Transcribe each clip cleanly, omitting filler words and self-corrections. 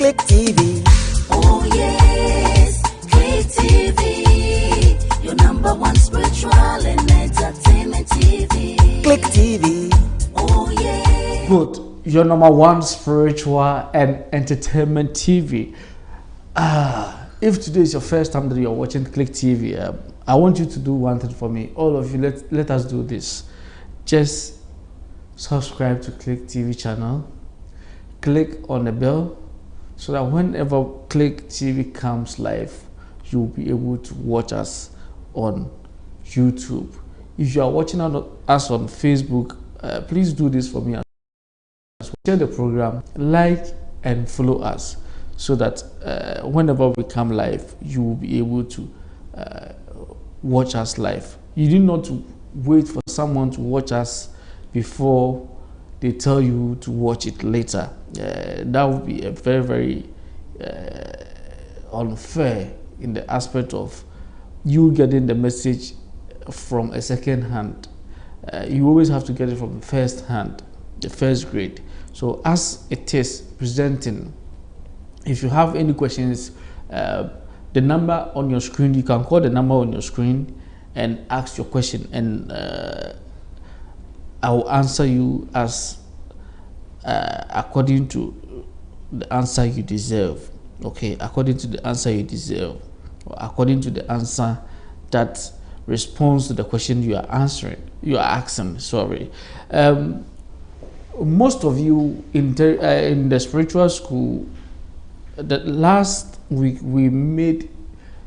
Click TV. Oh yes, Click TV, your number one spiritual and entertainment TV. Click TV. Oh yeah. Good. Your number one spiritual and entertainment TV. If today is your first time that you're watching Click TV, I want you to do one thing for me. All of you, let us do this. Just subscribe to Click TV channel. Click on the bell so that whenever Click TV comes live, you'll be able to watch us on YouTube. If you are watching us on Facebook, please do this for me. Share the program, like and follow us so that whenever we come live, you will be able to watch us live. You need not to wait for someone to watch us before they tell you to watch it later. That would be a very, very unfair in the aspect of you getting the message from a second hand. You always have to get it from first hand, the first grade. So as it is presenting, if you have any questions, the number on your screen, you can call the number on your screen and ask your question, and I will answer you as according to the answer you deserve. Okay, according to the answer you deserve, or according to the answer that responds to the question you are asking. Sorry. Most of you in the spiritual school, the last week we made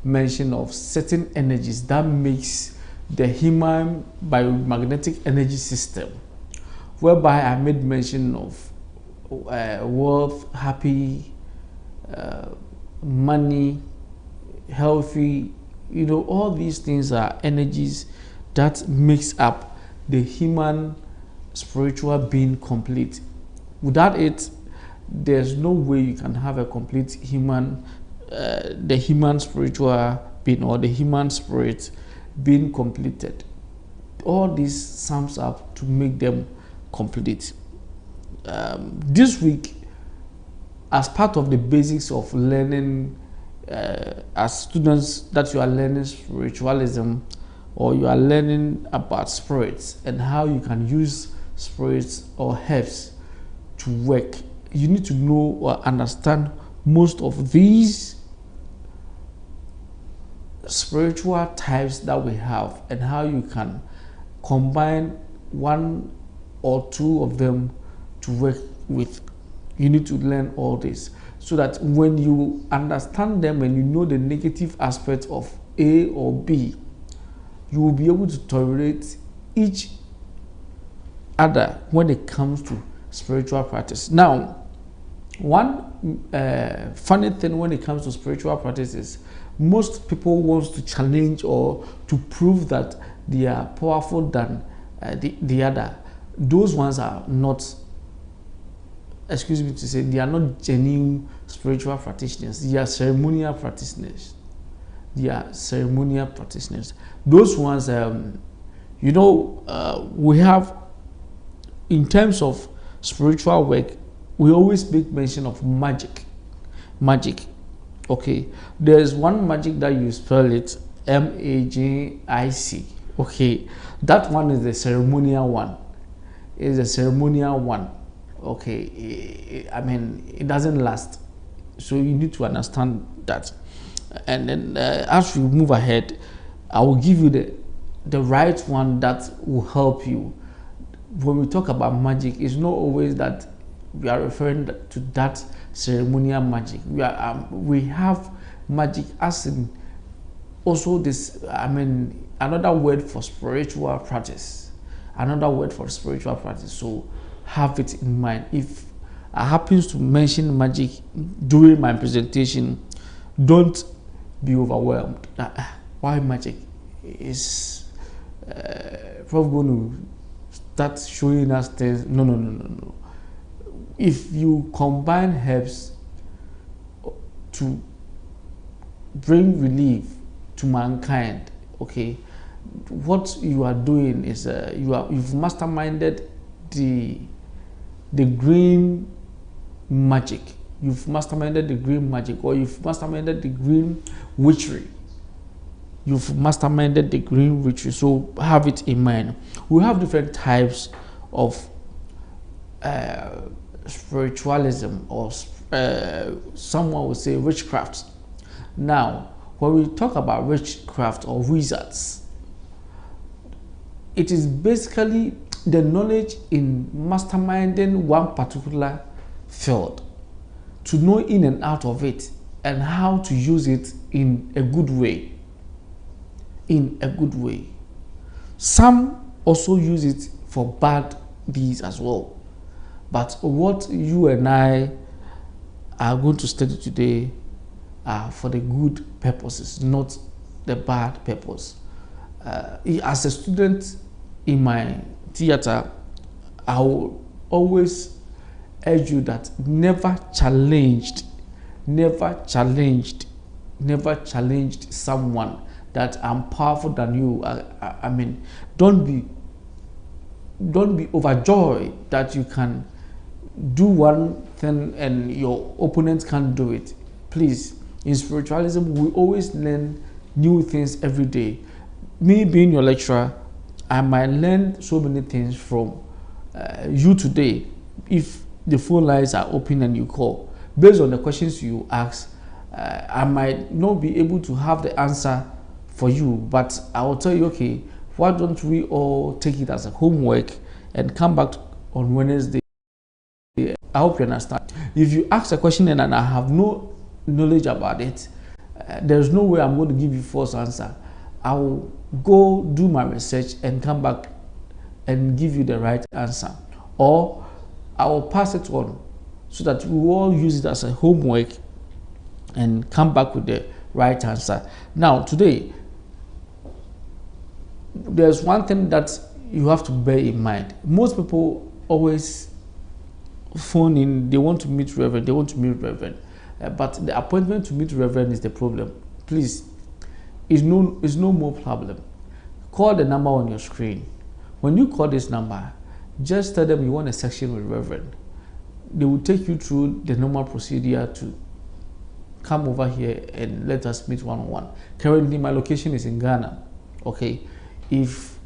mention of certain energies that makes the human biomagnetic energy system, whereby I made mention of wealth, happy, money, healthy. You know, all these things are energies that makes up the human spiritual being complete. Without it, there's no way you can have a complete human, the human spiritual being or the human spirit being completed. All this sums up to make them complete. This week, as part of the basics of learning, as students that you are learning spiritualism, or you are learning about spirits and how you can use spirits or herbs to work, you need to know or understand most of these spiritual types that we have and how you can combine one or two of them to work with. You need to learn all this so that when you understand them and you know the negative aspect of A or B, you will be able to tolerate each other when it comes to spiritual practice. Now, one funny thing when it comes to spiritual practice is most people want to challenge or to prove that they are powerful than the other. Those ones are not, excuse me to say, they are not genuine spiritual practitioners. They are ceremonial practitioners. Those ones, we have, in terms of spiritual work, we always make mention of magic. Okay, there's one magic that you spell it MAGIC. Okay, that one is the ceremonial one. Okay, I mean, it doesn't last, so you need to understand that. And then as we move ahead, I will give you the right one that will help you. When we talk about magic, it's not always that we are referring to that ceremonial magic. We have magic as in also this, I mean, another word for spiritual practice. So have it in mind. If I happen to mention magic during my presentation, don't be overwhelmed. Why magic is probably going to start showing us things? No. If you combine herbs to bring relief to mankind, okay, what you are doing is you've masterminded the green magic. you've masterminded the green magic, or you've masterminded the green witchery. You've masterminded the green witchery. So have it in mind. We have different types of spiritualism, or someone would say witchcraft. Now, when we talk about witchcraft or wizards, it is basically the knowledge in masterminding one particular field, to know in and out of it and how to use it in a good way. In a good way. Some also use it for bad deeds as well. But what you and I are going to study today are for the good purposes, not the bad purpose. As a student in my theater, I will always urge you that never challenged someone that I'm powerful than you. I mean, don't be overjoyed that you can do one thing and your opponent can't do it. Please, in spiritualism, we always learn new things every day. Me being your lecturer, I might learn so many things from you today. If the phone lines are open and you call, based on the questions you ask, I might not be able to have the answer for you, but I will tell you, okay, why don't we all take it as a homework and come back on Wednesday? I hope you understand. If you ask a question and I have no knowledge about it, there's no way I'm going to give you false answer. I will go do my research and come back and give you the right answer, or I will pass it on so that we all use it as a homework and come back with the right answer. Now, today, there's one thing that you have to bear in mind. Most people always phone in, they want to meet Reverend, but the appointment to meet Reverend is the problem. Please, it's no more problem. Call the number on your screen. When you call this number, just tell them you want a section with Reverend. They will take you through the normal procedure to come over here and let us meet one-on-one. Currently, my location is in Ghana. Okay, if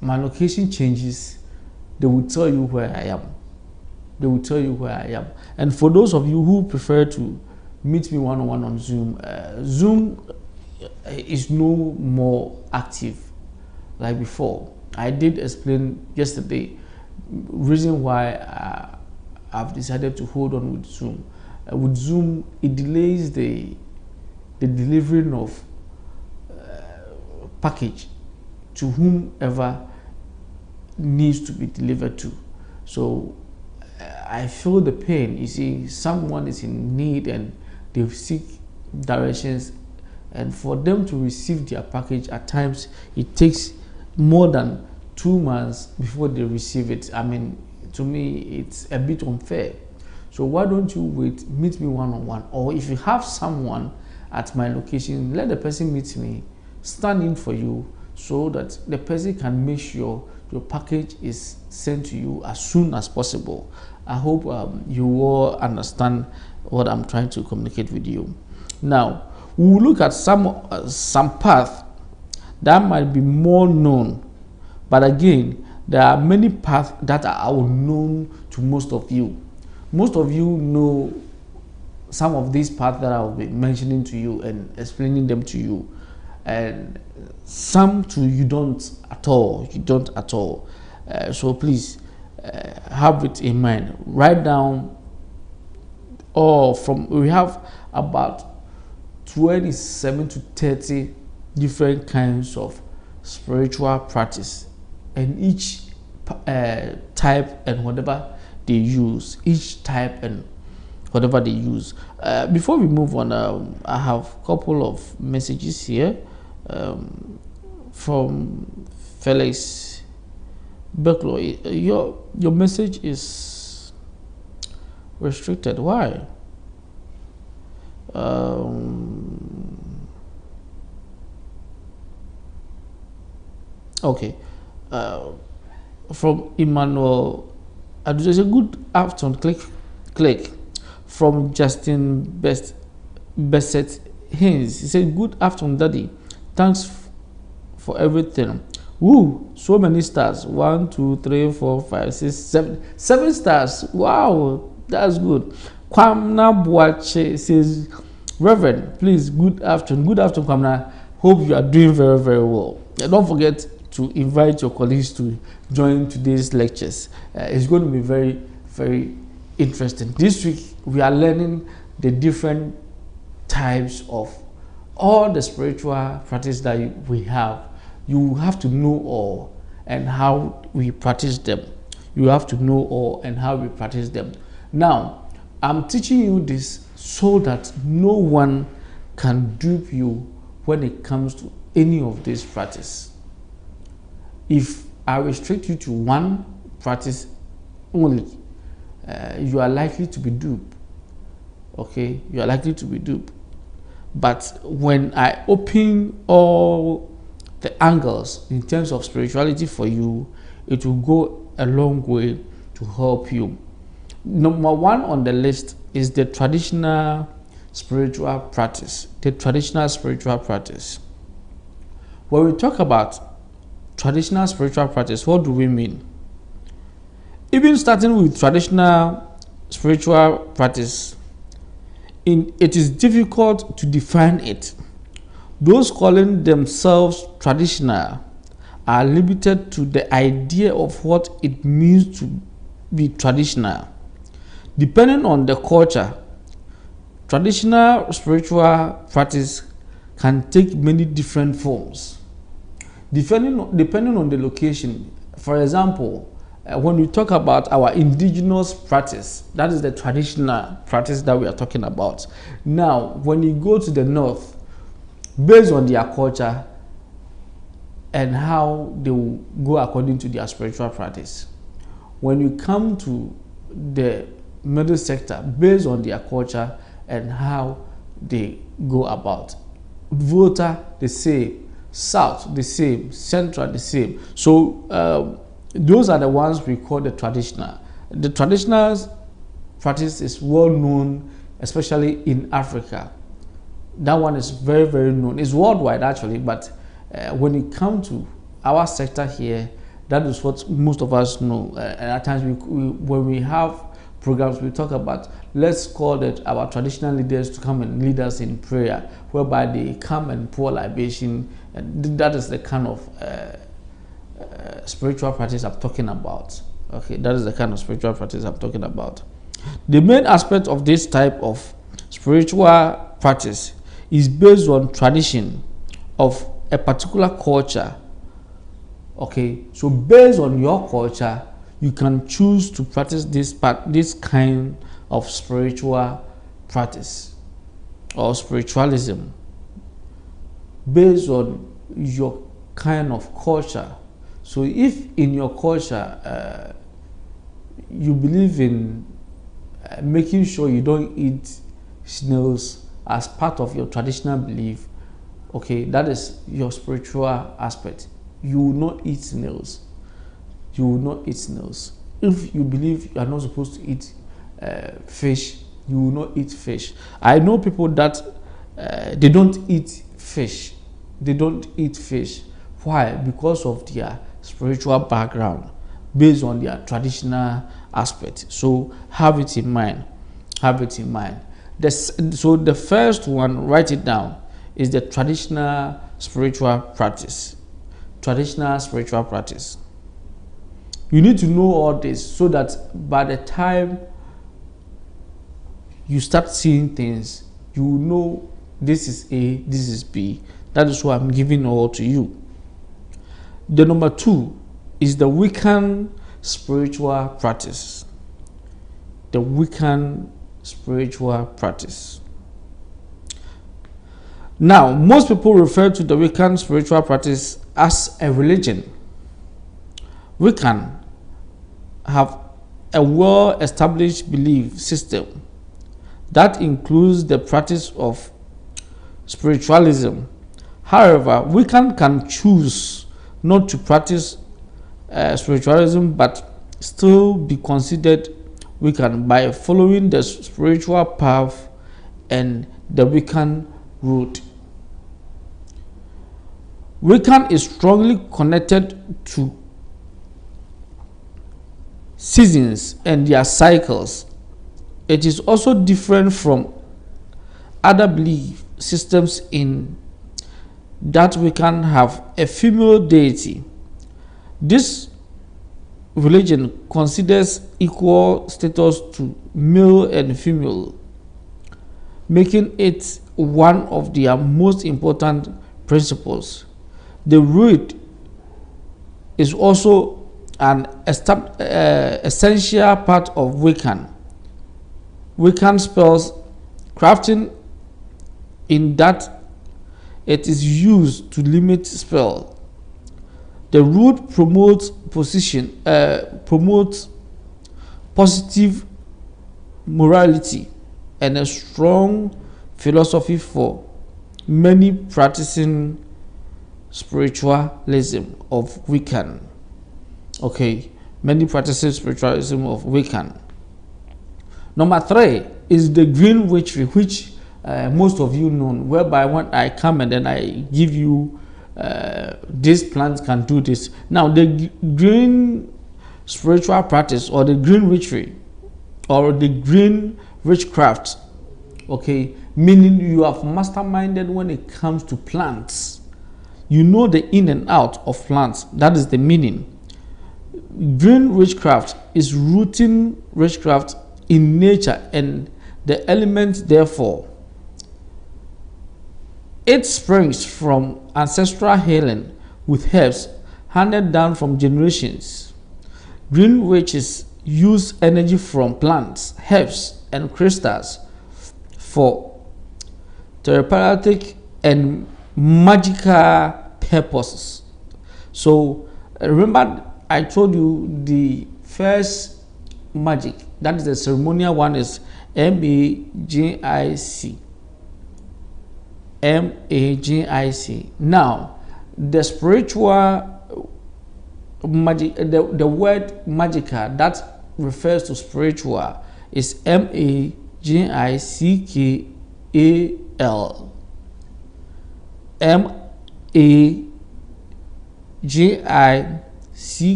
my location changes, they will tell you where I am. And for those of you who prefer to meet me one-on-one on Zoom, Zoom is no more active like before. I did explain yesterday reason why I've decided to hold on with Zoom. With Zoom, it delays the delivering of package to whomever needs to be delivered to. So I feel the pain. You see, someone is in need and they seek directions, and for them to receive their package, at times it takes more than 2 months before they receive it. I mean, to me, it's a bit unfair. So why don't you wait, meet me one-on-one, or if you have someone at my location, let the person meet me, stand in for you, so that the person can make sure your package is sent to you as soon as possible. I hope you all understand what I'm trying to communicate with you. Now, we will look at some path that might be more known, but again, there are many paths that are unknown to most of you. Most of you know some of these paths that I'll be mentioning to you and explaining them to you, and some too you don't at all. So please have it in mind. Write down, we have about 27 to 30 different kinds of spiritual practice, and each type and whatever they use, before we move on, I have a couple of messages here from Felix Beklo. Your message is restricted. Why? Okay. From Emmanuel, there's a good afternoon. Click. from Justin Bassett Haynes. He said, "Good afternoon, Daddy. Thanks for everything." Woo, so many stars. 1, 2, 3, 4, 5, 6, 7. 7 stars. Wow, that's good. Kwamna Boache says, "Reverend, please, good afternoon." Good afternoon, Kwamna. Hope you are doing very, very well. Don't forget to invite your colleagues to join today's lectures. It's going to be very, very interesting. This week, we are learning the different types of all the spiritual practice that we have. You have to know all and how we practice them. You have to know all and how we practice them. Now, I'm teaching you this so that no one can dupe you when it comes to any of these practice. If I restrict you to one practice only, you are likely to be duped. Okay, you are likely to be duped. But when I open all the angles in terms of spirituality for you, it will go a long way to help you. Number one on the list is the traditional spiritual practice. The traditional spiritual practice. When we talk about traditional spiritual practice, what do we mean? Even starting with traditional spiritual practice, it is difficult to define it. Those calling themselves traditional are limited to the idea of what it means to be traditional. Depending on the culture, traditional spiritual practice can take many different forms. Depending on the location. For example, when we talk about our indigenous practice, that is the traditional practice that we are talking about. Now, when you go to the north, based on their culture and how they will go according to their spiritual practice. When you come to the middle sector, based on their culture and how they go about. Volta the same, south the same, central the same. So those are the ones we call the traditional. The traditional practice is well known, especially in Africa. That one is very, very known. It's worldwide actually, but when it comes to our sector here, that is what most of us know. And at times, when we have programs, we talk about, let's call it our traditional leaders to come and lead us in prayer, whereby they come and pour libation. And that is the kind of spiritual practice I'm talking about. Okay, that is the kind of spiritual practice I'm talking about. The main aspect of this type of spiritual practice is based on tradition of a particular culture. Okay, so based on your culture, you can choose to practice this kind of spiritual practice or spiritualism based on your kind of culture. So if in your culture you believe in making sure you don't eat snails as part of your traditional belief, okay, that is your spiritual aspect. You will not eat snails. You will not eat snails. If you believe you are not supposed to eat fish, you will not eat fish. I know people that they don't eat fish. They don't eat fish. Why? Because of their spiritual background, based on their traditional aspect. So have it in mind. Have it in mind. So the first one, write it down, is the traditional spiritual practice. Traditional spiritual practice. You need to know all this so that by the time you start seeing things, you will know this is A, this is B. That is why I'm giving all to you. The number 2 is the Wiccan spiritual practice. The Wiccan spiritual practice. Now, most people refer to the Wiccan spiritual practice as a religion. Wiccan have a well-established belief system that includes the practice of spiritualism. However, Wiccan can choose not to practice spiritualism but still be considered Wiccan by following the spiritual path and the Wiccan route. Wiccan is strongly connected to seasons and their cycles. It is also different from other belief systems in that Wiccan have a female deity. This religion considers equal status to male and female, making it one of their most important principles. The root is also an essential part of Wiccan. Wiccan spells crafting in that it is used to limit spell. The root promotes positive morality and a strong philosophy for many practicing spiritualism of Wiccan. Okay, many practicing spiritualism of Wiccan. Number 3 is the green witchery, which most of you know, whereby when I come and then I give you these plants can do this. Now the green spiritual practice or the green witchery or the green witchcraft, okay, meaning you have masterminded when it comes to plants. You know the in and out of plants. That is the meaning. Green witchcraft is rooting witchcraft in nature and the element therefore. It springs from ancestral healing with herbs handed down from generations. Green witches use energy from plants, herbs, and crystals for therapeutic and magical purposes. So remember I told you the first magic, that is the ceremonial one, is magic. Magic. Now the spiritual magic, the word magica that refers to spiritual is magical.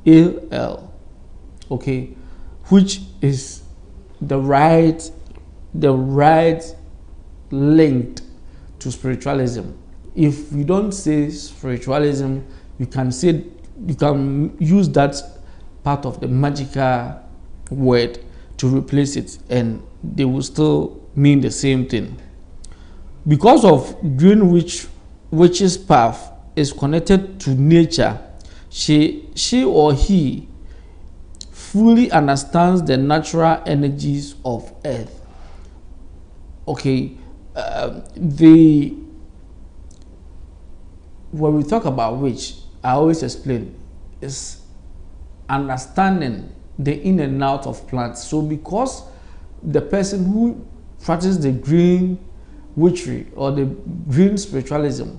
Magical, okay, which is the right linked to spiritualism. If you don't say spiritualism, you can use that part of the magical word to replace it, and they will still mean the same thing. Because of green witch's path is connected to nature, she or he fully understands the natural energies of earth. Okay, when we talk about witch, I always explain, is understanding the in and out of plants. So because the person who practices the green witchery or the green spiritualism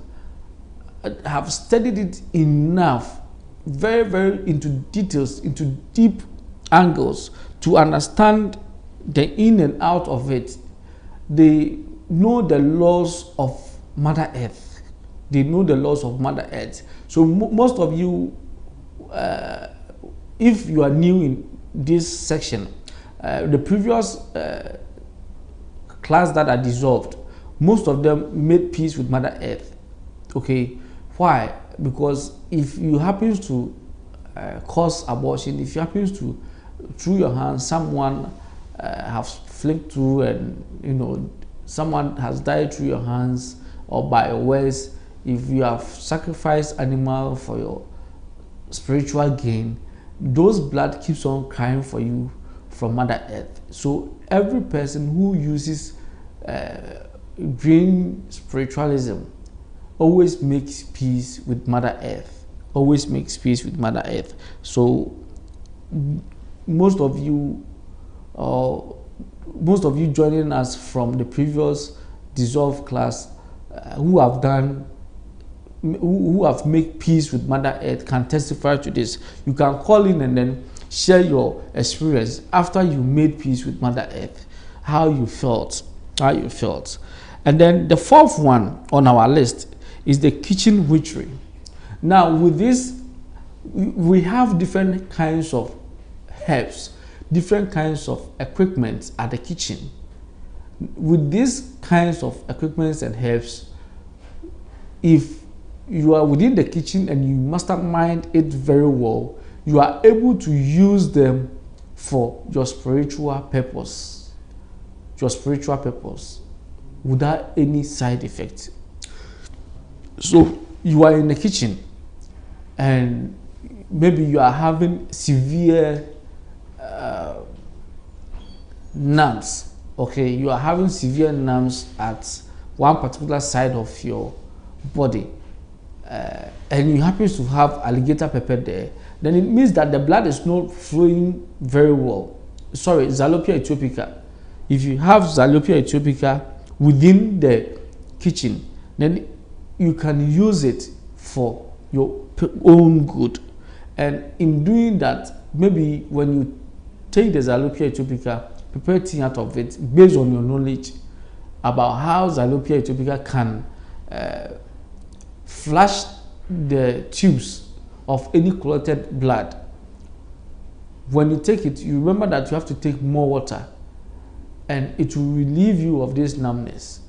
have studied it enough, very, very into details, into deep angles to understand the in and out of it, they know the laws of Mother Earth. They know the laws of Mother Earth. So most of you, if you are new in this section, the previous class that I dissolved, most of them made peace with Mother Earth. Okay, why? Because if you happen to cause abortion, if you happen to, through your hands, someone has flipped through, and someone has died through your hands or by your words, if you have sacrificed animal for your spiritual gain, those blood keeps on crying for you from Mother Earth. So every person who uses green spiritualism always makes peace with Mother Earth. Always makes peace with Mother Earth. So most of you joining us from the previous dissolved class who have made peace with Mother Earth can testify to this. You can call in and then share your experience after you made peace with Mother Earth, how you felt. And then the fourth one on our list is the kitchen witchery. Now with this, we have different kinds of herbs, different kinds of equipment at the kitchen. With these kinds of equipments and herbs, if you are within the kitchen and you mastermind it very well, you are able to use them for your spiritual purpose, without any side effect. So you are in the kitchen and maybe you are having severe numbs. Okay, you are having severe numbs at one particular side of your body, and you happen to have alligator pepper there, then it means that the blood is not flowing very well. Sorry, Xylopia ethiopica. If you have Xylopia ethiopica within the kitchen, then you can use it for your own good. And in doing that, maybe when you take the Xylopia ethiopica, prepare tea out of it based on your knowledge about how Xylopia ethiopica can flush the tubes of any clotted blood. When you take it, you remember that you have to take more water, and it will relieve you of this numbness.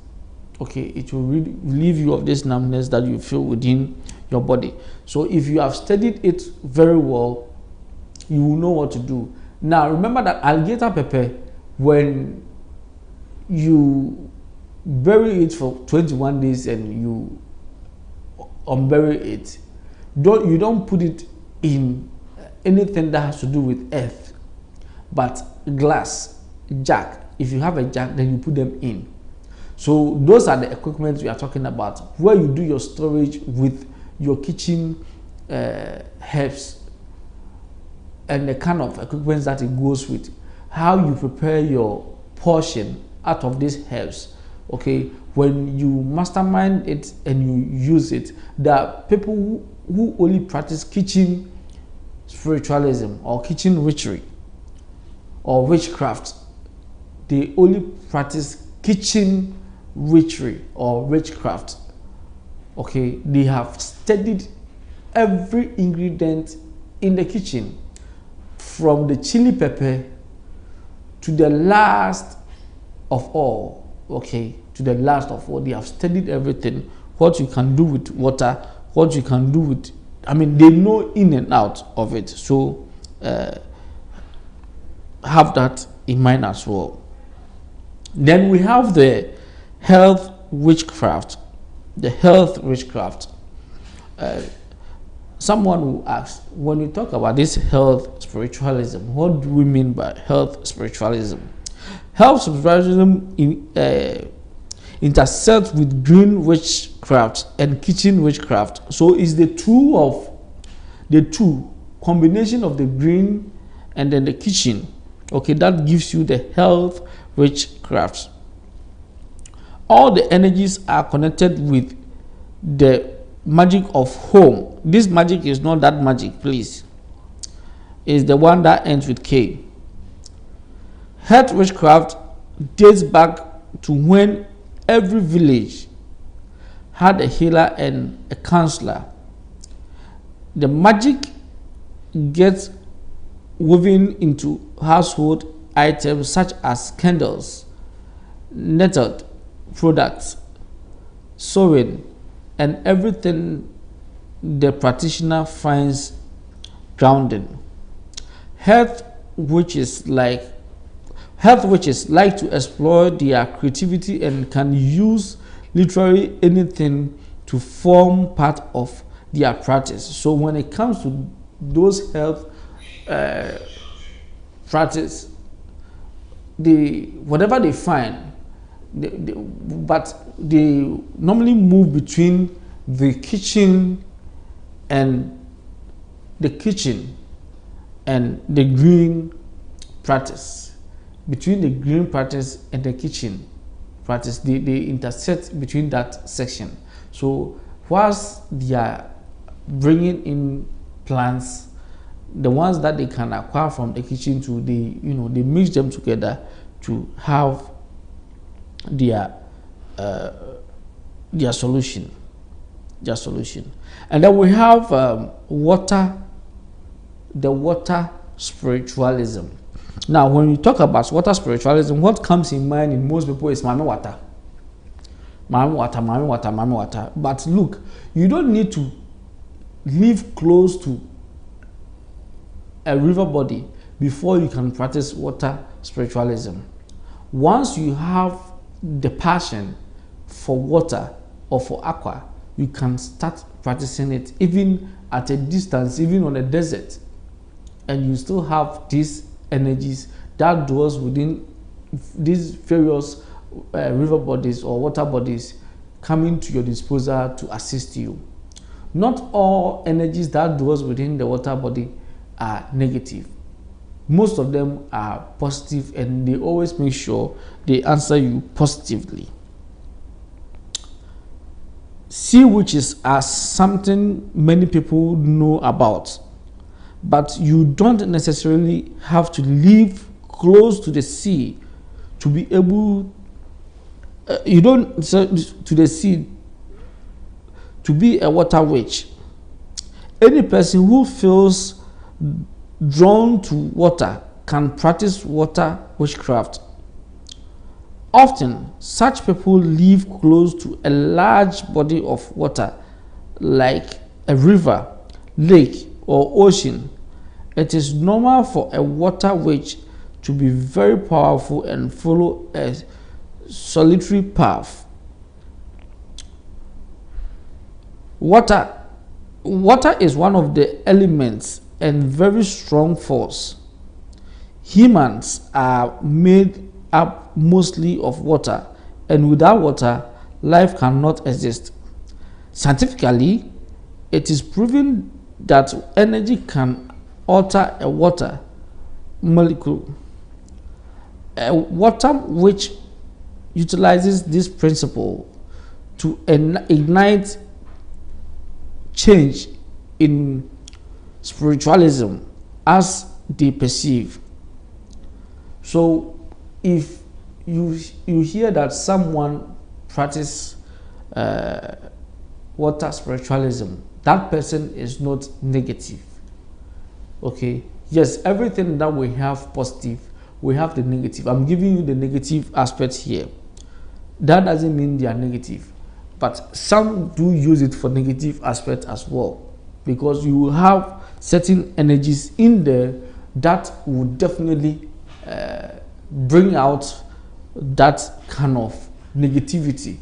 Okay, it will relieve you of this numbness that you feel within your body. So if you have studied it very well, you will know what to do. Now remember that alligator pepper, when you bury it for 21 days and you unbury it, you don't put it in anything that has to do with earth, but glass, jug. If you have a jug, then you put them in. So those are the equipment we are talking about, where you do your storage with your kitchen herbs and the kind of equipment that it goes with, how you prepare your portion out of these herbs. Okay, when you mastermind it and you use it, there are people who only practice kitchen spiritualism or kitchen witchery or witchcraft. They only practice kitchen witchery or witchcraft. Okay, they have studied every ingredient in the kitchen, from the chili pepper to the last of all. Okay, to the last of all, they have studied everything. What you can do with water, what you can do with, I mean, they know in and out of it. So have that in mind as well. Then we have the health witchcraft. The health witchcraft. Someone will ask, when we talk about this health spiritualism, what do we mean by health spiritualism? Health spiritualism intersects with green witchcraft and kitchen witchcraft. So it's the two combination of the green and then the kitchen. Okay, that gives you the health witchcraft. All the energies are connected with the magic of home. This magic is not that magic, please. It's the one that ends with K. Hearth witchcraft dates back to when every village had a healer and a counselor. The magic gets woven into household items such as candles, netted products, sewing, and everything the practitioner finds grounding. Hearth witches like to explore their creativity and can use literally anything to form part of their practice. So when it comes to those health practice, whatever they find, but they normally move between the kitchen and the green practice. Between the green practice and the kitchen practice, they intersect between that section. So whilst they are bringing in plants, the ones that they can acquire from the kitchen to they mix them together to have their solution. And then we have the water spiritualism. Now, when you talk about water spiritualism, what comes in mind in most people is mami water. But look, you don't need to live close to a river body before you can practice water spiritualism. Once you have the passion for water or for aqua, you can start practicing it even at a distance, even on a desert, and you still have these energies that dwells within these various river bodies or water bodies coming to your disposal to assist you. Not all energies that dwells within the water body are negative. Most of them are positive, and they always make sure they answer you positively. Sea witches are something many people know about, but you don't necessarily have to live close to the sea to be able to the sea to be a water witch. Any person who feels drawn to water can practice water witchcraft. Often, such people live close to a large body of water, like a river, lake, or ocean. It is normal for a water witch to be very powerful and follow a solitary path. Water is one of the elements and very strong force. Humans are made up mostly of water, and without water, life cannot exist. Scientifically, it is proven that energy can alter a water molecule. A water which utilizes this principle to ignite change in spiritualism as they perceive. So if you hear that someone practice water spiritualism, that person is not negative. Okay, yes, everything that we have positive, we have the negative. I'm giving you the negative aspect here. That doesn't mean they are negative, but some do use it for negative aspect as well, because you will have certain energies in there that will definitely bring out that kind of negativity.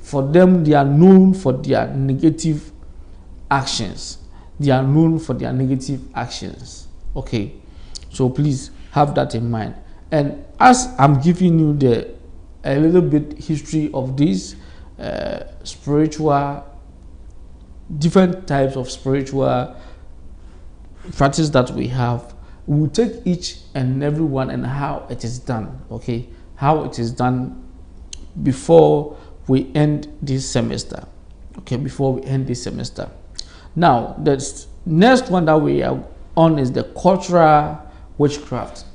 For them, they are known for their negative actions. Okay, so please have that in mind. And as I'm giving you a little bit history of these different types of spiritual practice that we have, we'll take each and every one and how it is done. Okay, how it is done before we end this semester. Now, the next one that we are on is the cultural witchcraft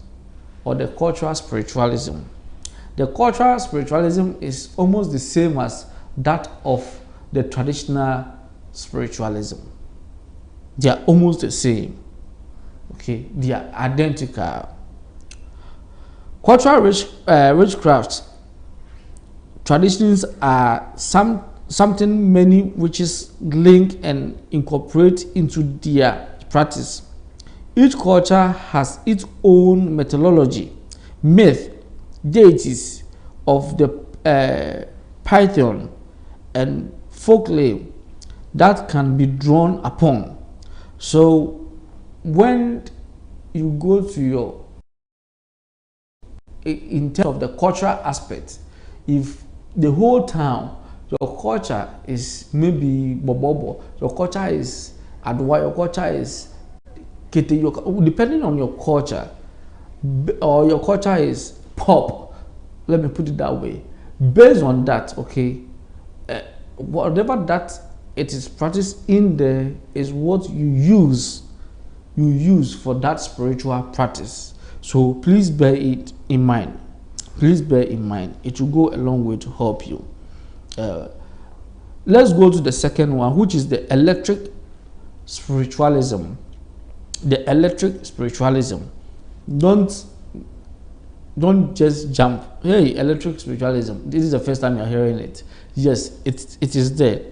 or the cultural spiritualism. The cultural spiritualism is almost the same as that of the traditional spiritualism. They are almost the same. Okay, they are identical. Cultural witchcraft traditions are something many witches link and incorporate into their practice. Each culture has its own methodology, myth, deities of the python, and folklore that can be drawn upon. So when you go to in terms of the cultural aspect, if the whole town, your culture is maybe Bobobo, your culture is Adwa, your culture is Kete, depending on your culture, or your culture is pop, let me put it that way. Based on that, okay, whatever that it is practiced in there is what you use you use for that spiritual practice. So please bear it in mind. Please bear in mind. It will go a long way to help you. Let's go to the second one, which is the electric spiritualism. The electric spiritualism. Don't just jump. Hey, electric spiritualism. This is the first time you're hearing it. Yes, it is there.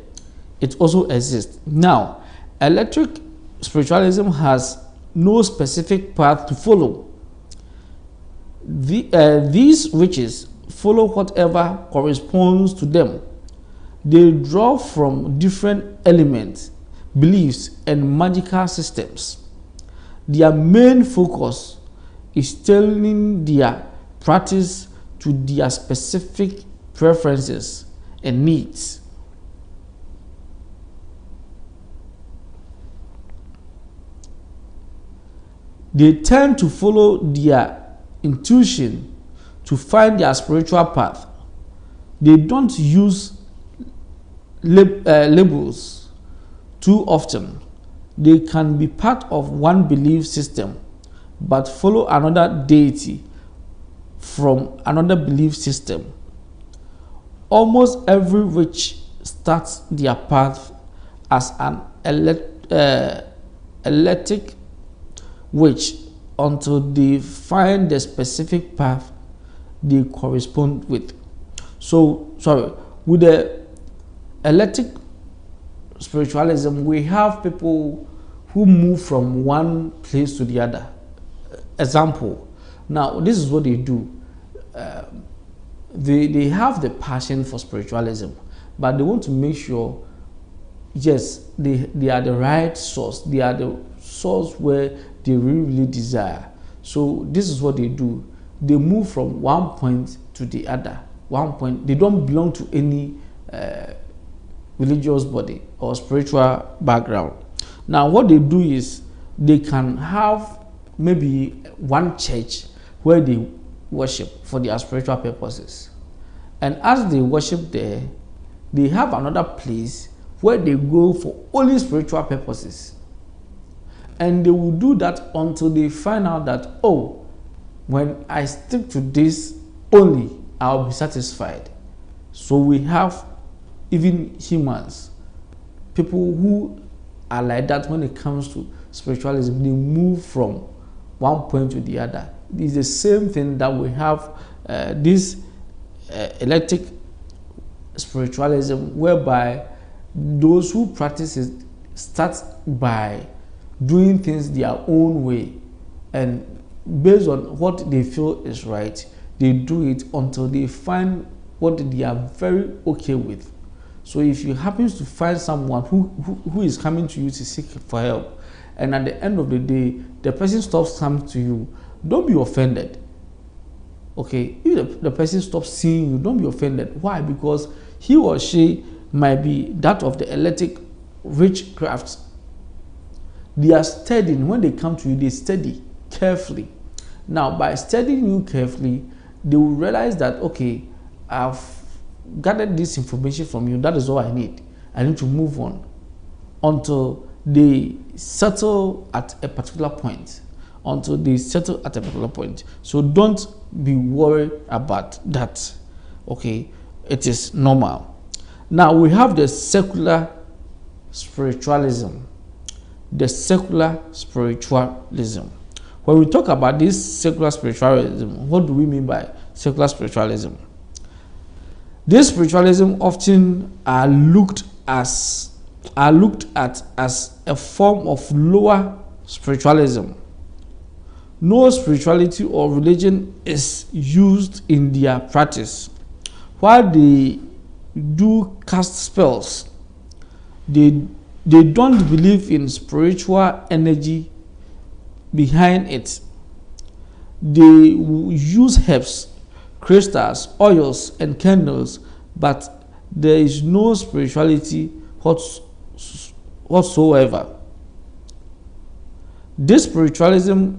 It also exists. Now, electric spiritualism has no specific path to follow. These witches follow whatever corresponds to them. They draw from different elements, beliefs, and magical systems. Their main focus is tailoring their practice to their specific preferences and needs. They tend to follow their intuition to find their spiritual path. They don't use labels too often. They can be part of one belief system but follow another deity from another belief system. Almost every witch starts their path as an eclectic witch until they find the specific path they correspond with. With the eclectic spiritualism, we have people who move from one place to the other. Example, now this is what they do. They have the passion for spiritualism, but they want to make sure, yes, they are the right source. They are the source where they really desire. So this is what they do. They move from one point to the other. One point. They don't belong to any religious body or spiritual background. Now what they do is they can have maybe one church where they worship for their spiritual purposes, and as they worship there, they have another place where they go for only spiritual purposes, and they will do that until they find out that, oh, when I stick to this only, I'll be satisfied. So we have even humans, people who are like that when it comes to spiritualism. They move from one point to the other. It's the same thing that we have this eclectic spiritualism, whereby those who practice it start by doing things their own way, and based on what they feel is right, they do it until they find what they are very okay with. So if you happen to find someone who is coming to you to seek for help, and at the end of the day the person stops coming to you, don't be offended. Okay, if the person stops seeing you, don't be offended. Why? Because he or she might be that of the eclectic witchcraft. They are studying. When they come to you, they study carefully. Now, by studying you carefully, they will realize that, okay, I've gathered this information from you. That is all I need. I need to move on until they settle at a particular point. So don't be worried about that. Okay, it is normal. Now we have the secular spiritualism. The secular spiritualism. When we talk about this secular spiritualism, what do we mean by secular spiritualism? This spiritualism often are looked at as a form of lower spiritualism. No spirituality or religion is used in their practice. While they do cast spells, they don't believe in spiritual energy behind it. They use herbs, crystals, oils, and candles, but there is no spirituality whatsoever. This spiritualism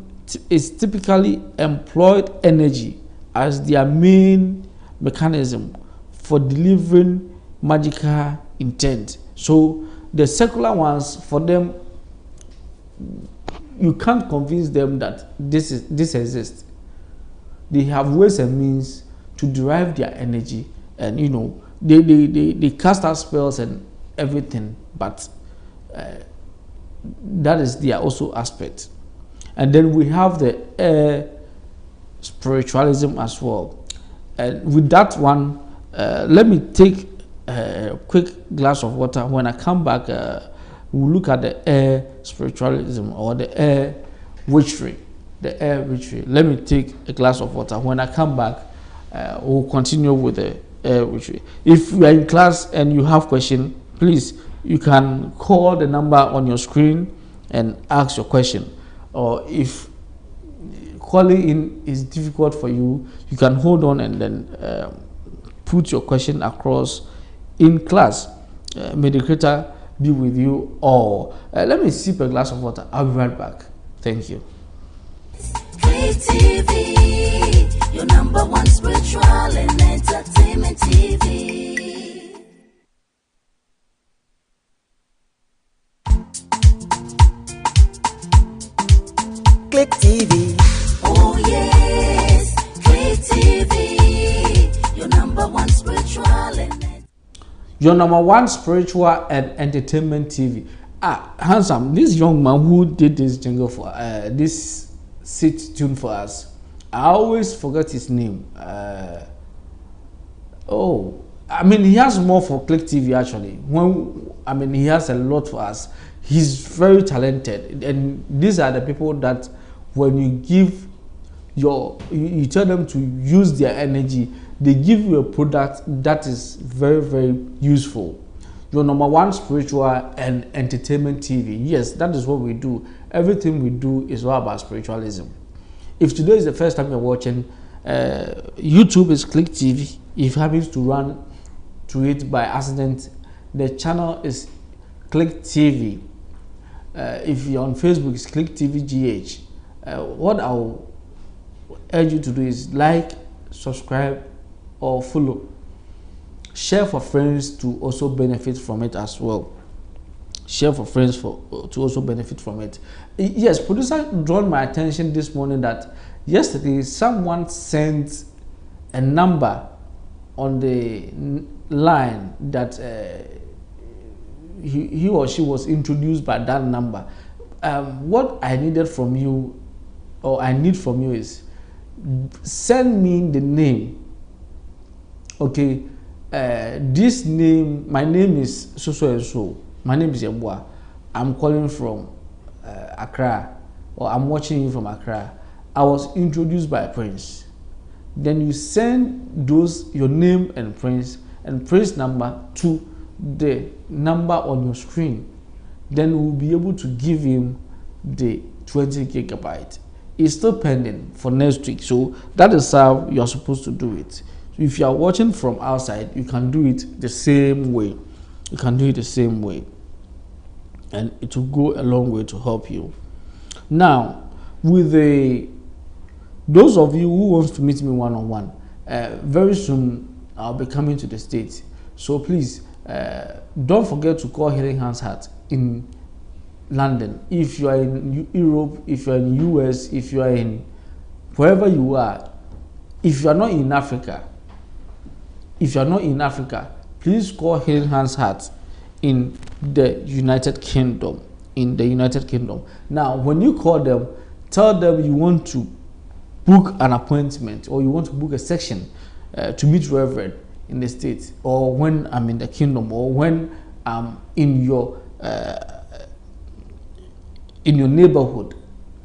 is typically employed energy as their main mechanism for delivering magical intent. So the secular ones, for them, you can't convince them that this exists. They have ways and means to derive their energy, and they cast out spells and everything, but that is their also aspect. And then we have the air spiritualism as well. And with that one, let me take a quick glass of water. When I come back, we'll look at the air spiritualism or the air witchery. The air witchery. Let me take a glass of water. When I come back, we'll continue with the air witchery. If you are in class and you have question, please, you can call the number on your screen and ask your question. Or if calling in is difficult for you, you can hold on and then put your question across in class. May the Creator be with you all. Let me sip a glass of water. I'll be right back. Thank you. TV, your number one spiritual and entertainment TV. Click TV. Oh yes, Click TV, your number one spiritual and Your number one spiritual and entertainment TV. Handsome, this young man who did this jingle for this sit tune for us, I always forget his name. He has more for Click TV actually. He has a lot for us. He's very talented, and these are the people that when you give you tell them to use their energy, they give you a product that is very, very useful. Your number one spiritual and entertainment TV. Yes, that is what we do. Everything we do is all about spiritualism. If today is the first time you're watching, YouTube is Click TV. If you happen to run to it by accident, the channel is Click TV. If you're on Facebook, it's Click TV GH. What I'll urge you to do is like, subscribe, or follow. Share for friends to also benefit from it as well. Share for friends to also benefit from it. Yes, producer drawn my attention this morning that yesterday someone sent a number on the line that he or she was introduced by that number. What I needed from you, or I need from you, is send me the name. Okay, this name, my name is so and so. My name is Yeboah. I'm calling from Accra, or I'm watching you from Accra. I was introduced by Prince. Then you send your name and Prince number to the number on your screen. Then we'll be able to give him the 20 gigabyte. It's still pending for next week, so that is how you're supposed to do it. If you are watching from outside, you can do it the same way. You can do it the same way, and it will go a long way to help you. Now, with those of you who wants to meet me one-on-one, very soon I'll be coming to the States. So please, don't forget to call Healing Hands Hearth in London. If you are in Europe, if you are in US, if you are in wherever you are, if you are not in Africa, please call Healing Hands Hearth in the United Kingdom. Now, when you call them, tell them you want to book an appointment, or you want to book a section to meet Reverend in the States, or when I'm in the kingdom, or when I'm in your neighborhood.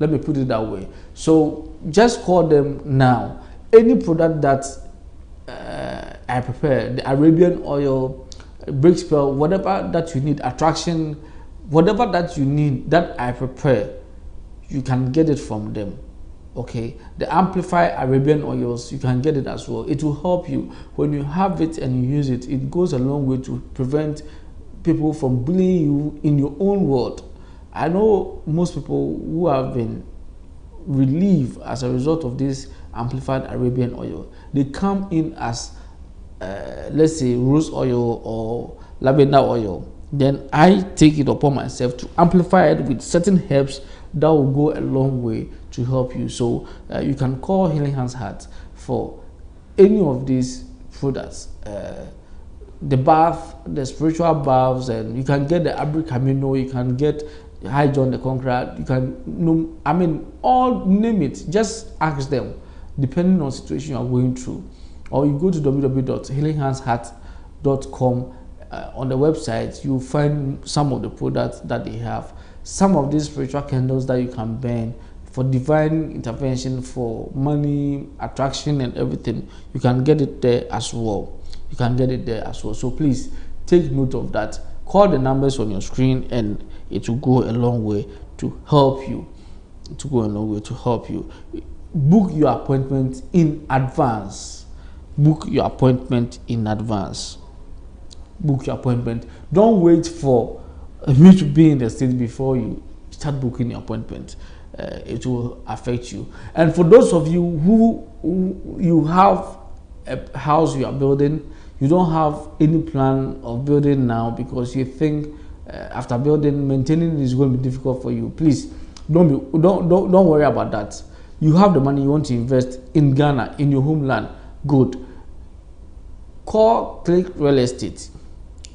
Let me put it that way. So just call them now. Any product that I prepare, the Arabian oil, break spell, whatever that you need, attraction, whatever that you need that I prepare, you can get it from them. Okay, the Amplify Arabian oils, you can get it as well. It will help you when you have it and you use it. It goes a long way to prevent people from bullying you in your own world. I know most people who have been relieved as a result of this amplified Arabian oil. They come in as let's say rose oil or lavender oil. Then I take it upon myself to amplify it with certain herbs that will go a long way to help you. So you can call Healing Hands Heart for any of these products. The bath, the spiritual baths, and you can get the Abri Camino, you can get High John the Conqueror, you can, I mean, all, name it, just ask them, depending on the situation you are going through. Or you go to www.healinghandsheart.com. On the website, you'll find some of the products that they have, some of these spiritual candles that you can burn for divine intervention, for money, attraction, and everything. You can get it there as well. You can get it there as well. So please take note of that. Call the numbers on your screen, and it will go a long way to help you. To go a long way to help you. Book your appointment in advance. Book your appointment in advance. Book your appointment. Don't wait for me to be in the state before you start booking your appointment. It will affect you. And for those of you who you have a house you are building, you don't have any plan of building now because you think after building, maintaining is going to be difficult for you. Please don't worry about that. You have the money you want to invest in Ghana, in your homeland. Good. Call Click Real Estate.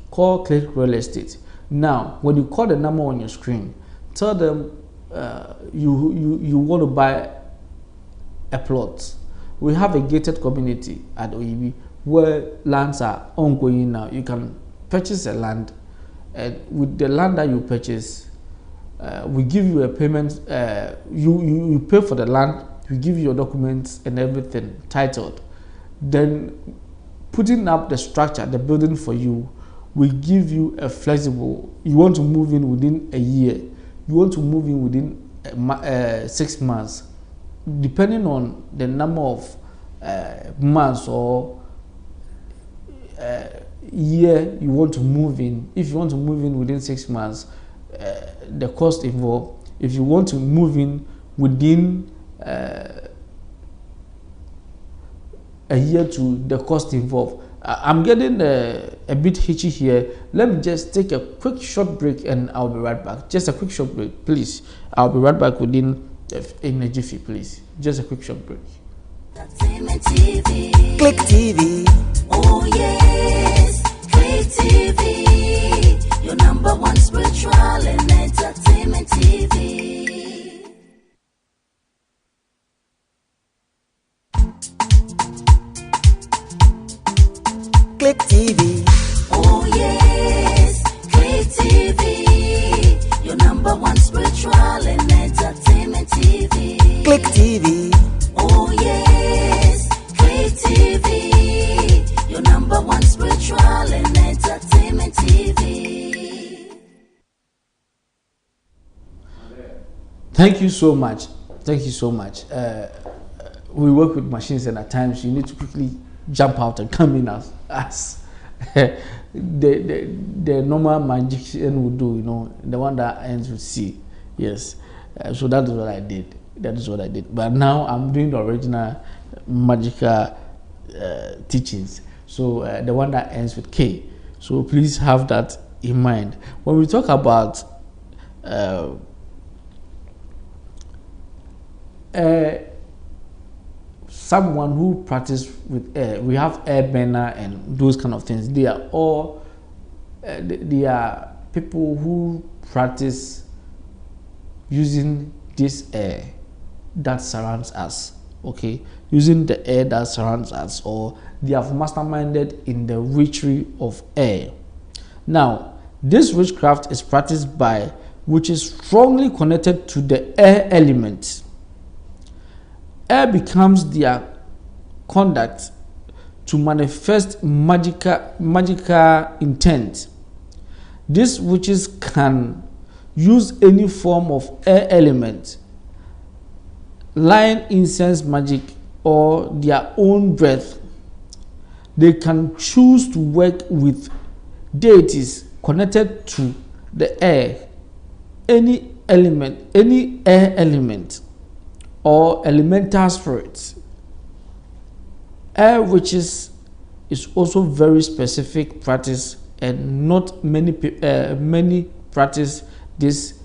Call Click Real Estate. Now, when you call the number on your screen, tell them you want to buy a plot. We have a gated community at OEB where lands are ongoing now. You can purchase a land, and with the land that you purchase, we give you a payment. You pay for the land, we give you your documents and everything titled. Then putting up the structure, the building for you, we give you a flexible. You want to move in within a year, you want to move in within 6 months, depending on the number of months or year you want to move in. If you want to move in within 6 months, the cost involved. If you want to move in within a year to the cost involved. I'm getting a bit hitchy here. Let me just take a quick short break and I'll be right back. Just a quick short break, please. I'll be right back within a jiffy, please. Just a quick short break. Click TV. Oh yes, Click TV. Your number one spiritual and entertainment TV. Click TV. Oh yes, Click TV. Your number one spiritual and entertainment TV. Click TV. Oh yes, Click TV. Your number one spiritual and entertainment TV. Thank you so much. Thank you so much. We work with machines, and at times you need to quickly jump out and come in as the normal magician would do, you know, the one that ends with C. Yes. So that is what I did. That is what I did. But now I'm doing the original magical teachings. So the one that ends with K. So please have that in mind. When we talk about someone who practice with air, we have air burner and those kind of things. They are all they are people who practice using this air that surrounds us. Okay, using the air that surrounds us, or they have masterminded in the witchery of air. Now, this witchcraft is practiced by which is strongly connected to the air element. Air becomes their conduct to manifest magical intent. These witches can use any form of air element, line incense magic, or their own breath. They can choose to work with deities connected to the air, any element, any air element, or elemental spirits. Air witches is also very specific practice, and not many practice this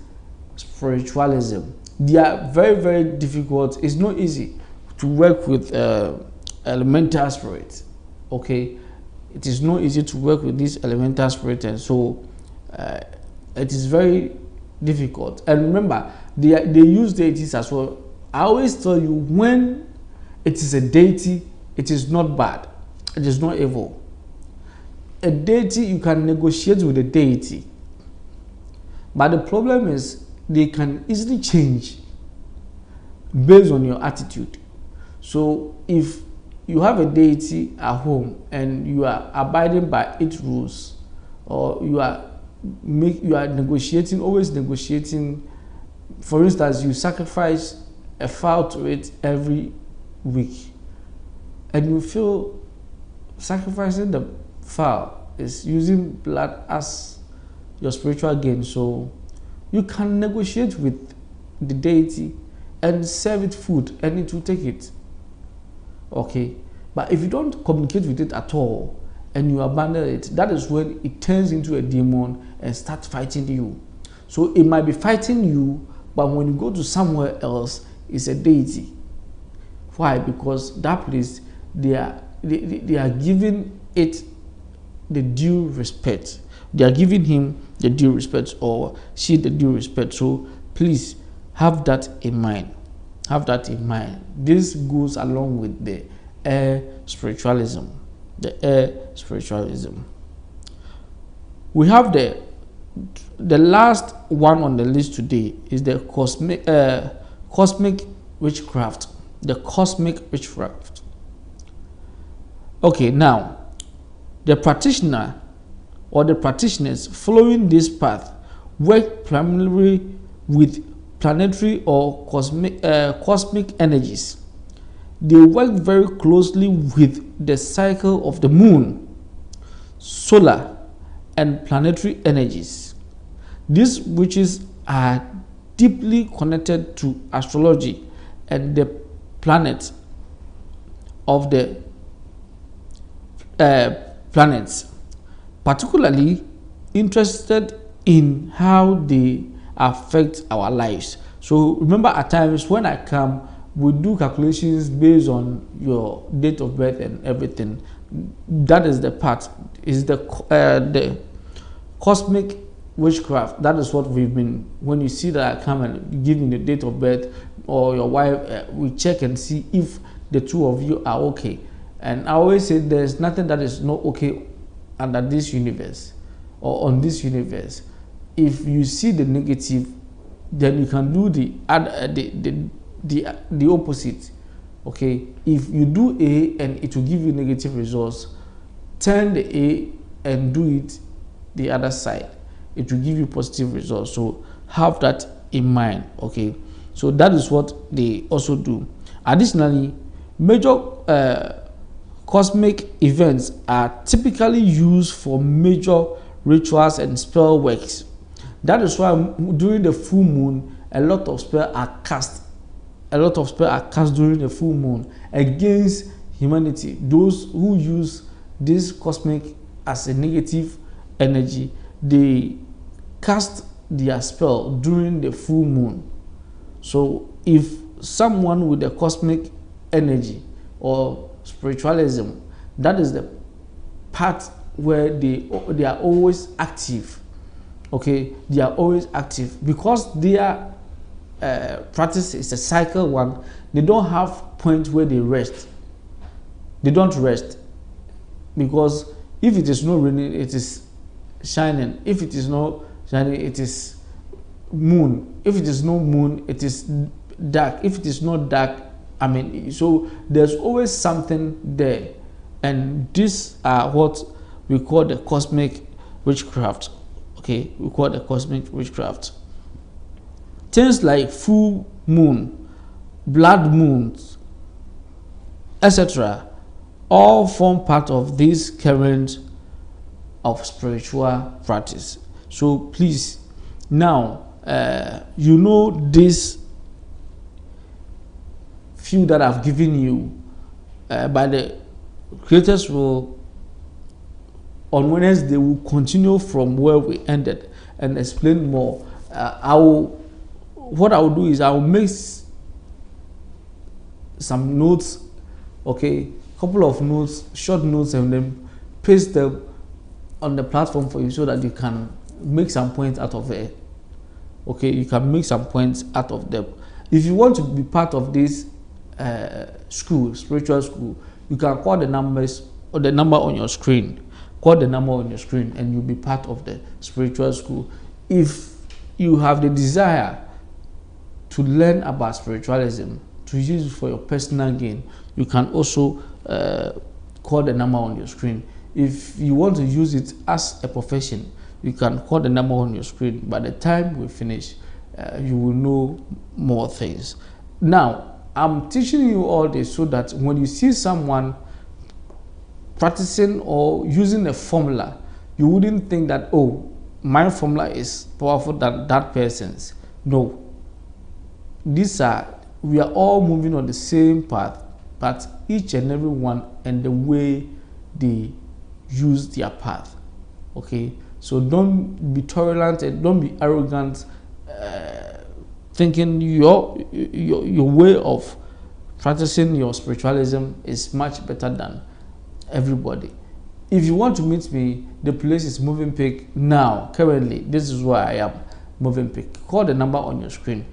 spiritualism. They are very, very difficult. It's not easy to work with elemental spirits. Okay, it is not easy to work with these elemental spirits, and so it is very difficult. And remember, they use deities as well. I always tell you, when it is a deity, it is not bad, it is not evil. A deity, you can negotiate with a deity, but the problem is they can easily change based on your attitude. So if you have a deity at home and you are abiding by its rules, or you are negotiating, always negotiating. For instance, you sacrifice a fowl to it every week, and you feel sacrificing the fowl is using blood as your spiritual gain. So you can negotiate with the deity and serve it food, and it will take it. Okay, but if you don't communicate with it at all and you abandon it, that is when it turns into a demon and starts fighting you. So it might be fighting you, but when you go to somewhere else, it's a deity. Why? Because that place, they are giving it the due respect. They are giving him the due respect, or she the due respect. So please have that in mind. Have that in mind. This goes along with the air spiritualism. The air spiritualism. We have the last one on the list today is the cosmic witchcraft. The cosmic witchcraft. Okay, now the practitioner or the practitioners following this path work primarily with planetary or cosmic energies. They work very closely with the cycle of the moon, solar, and planetary energies. These witches are deeply connected to astrology and the planet of the planets, particularly interested in how they affect our lives. So remember, at times when I come, we do calculations based on your date of birth and everything. That is the part, is the cosmic witchcraft. That is what we've been, when you see that I come and give me the date of birth or your wife, we check and see if the two of you are okay. And I always say there's nothing that is not okay under this universe or on this universe. If you see the negative, then you can do the opposite. Okay, if you do A and it will give you negative results, turn the A and do it the other side, it will give you positive results. So have that in mind. Okay, so that is what they also do. Additionally, major cosmic events are typically used for major rituals and spell works. That is why during the full moon, a lot of spells are cast. A lot of spells are cast during the full moon against humanity. Those who use this cosmic as a negative energy, they cast their spell during the full moon. So if someone with a cosmic energy or spiritualism, that is the part where they are always active. Okay, they are always active because their practice is a cycle one. They don't have point where they rest. They don't rest, because if it is not raining, it is shining. If it is not shining, it is moon. If it is no moon, it is dark. If it is not dark, I mean, so there's always something there. And these are what we call the cosmic witchcraft. Okay, we call the cosmic witchcraft. Things like full moon, blood moons, etc., all form part of this current of spiritual practice. So please, now you know this few that I've given you, by the creators will, on Wednesday, will continue from where we ended and explain more. I will what I'll do is I'll make some notes, okay, couple of notes, short notes, and then paste them on the platform for you so that you can make some points out of it. Okay, you can make some points out of them. If you want to be part of this school, spiritual school, you can call the numbers or the number on your screen. Call the number on your screen and you'll be part of the spiritual school. If you have the desire to learn about spiritualism, to use it for your personal gain, you can also call the number on your screen. If you want to use it as a profession, you can call the number on your screen. By the time we finish, you will know more things. Now, I'm teaching you all this so that when you see someone practicing or using a formula, you wouldn't think that, oh, my formula is powerful than that person's. No. We are all moving on the same path, but each and every one and the way they use their path. Okay? So don't be tolerant and don't be arrogant, thinking your way of practicing your spiritualism is much better than everybody. If you want to meet me, the place is Moving Pick now. Currently, this is where I am, Moving Pick. Call the number on your screen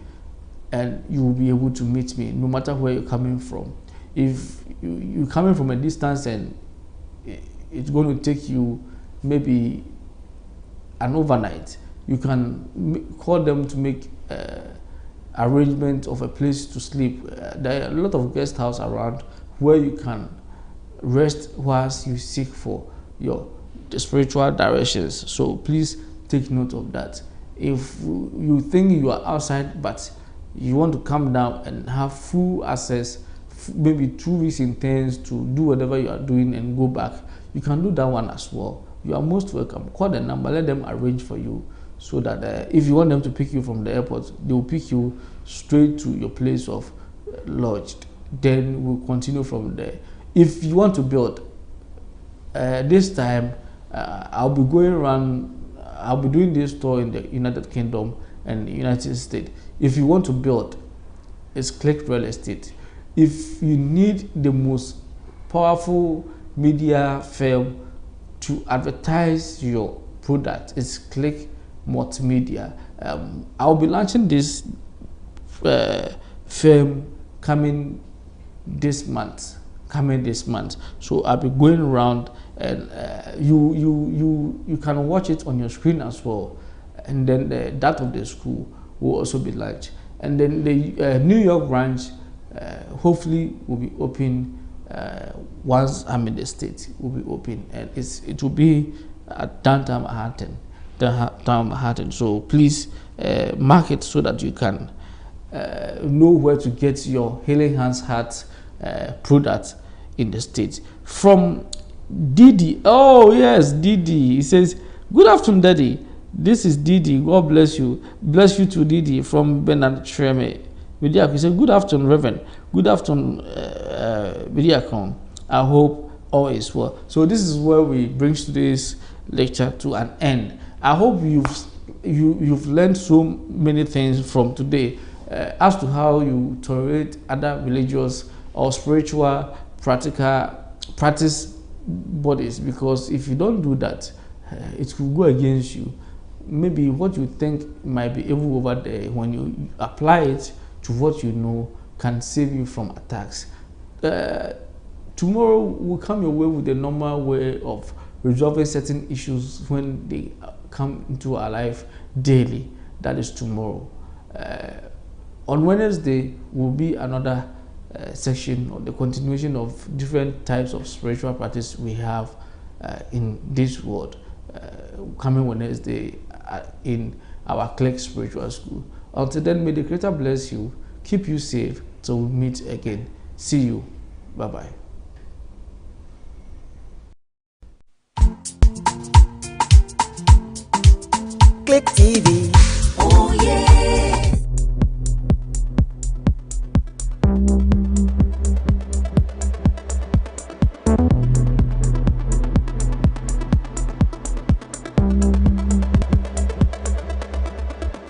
and you will be able to meet me no matter where you're coming from. If you're coming from a distance and it's going to take you maybe an overnight, you can call them to make arrangement of a place to sleep. There are a lot of guest houses around where you can rest whilst you seek for the spiritual directions. So please take note of that. If you think you are outside but you want to come down and have full access, maybe 2 weeks intense to do whatever you are doing and go back, you can do that one as well. You are most welcome. Call the number, let them arrange for you so that if you want them to pick you from the airport, they will pick you straight to your place of lodge. Then we'll continue from there. If you want to build, this time I'll be going around, I'll be doing this tour in the United Kingdom and the United States. If you want to build, it's Click Real Estate. If you need the most powerful media firm to advertise your product, it's Click Multimedia. I'll be launching this firm coming this month. So I'll be going around and you can watch it on your screen as well. And then that of the school will also be launched. And then the New York branch hopefully will be open once I'm in the States. Will be open, and it will be at downtown Manhattan. So please mark it so that you can know where to get your Healing Hands Heart product in the States. From Didi. Oh yes, Didi. He says, "Good afternoon, Daddy. This is Didi. God bless you. Bless you too, Didi." From Bernard Treme. He said, "Good afternoon, Reverend. Good afternoon, Vidiakon. I hope all is well." So this is where we bring today's lecture to an end. I hope you've learned so many things from today as to how you tolerate other religious or spiritual practice bodies, because if you don't do that, it will go against you. Maybe what you think might be evil over there, when you apply it to what you know, can save you from attacks. Tomorrow will come your way with the normal way of resolving certain issues when they come into our life daily. That is tomorrow. On Wednesday will be another section or the continuation of different types of spiritual practice we have in this world. Coming Wednesday in our Click Spiritual School. Until then, may the Creator bless you, keep you safe till we meet again. See you. Bye-bye. Click TV.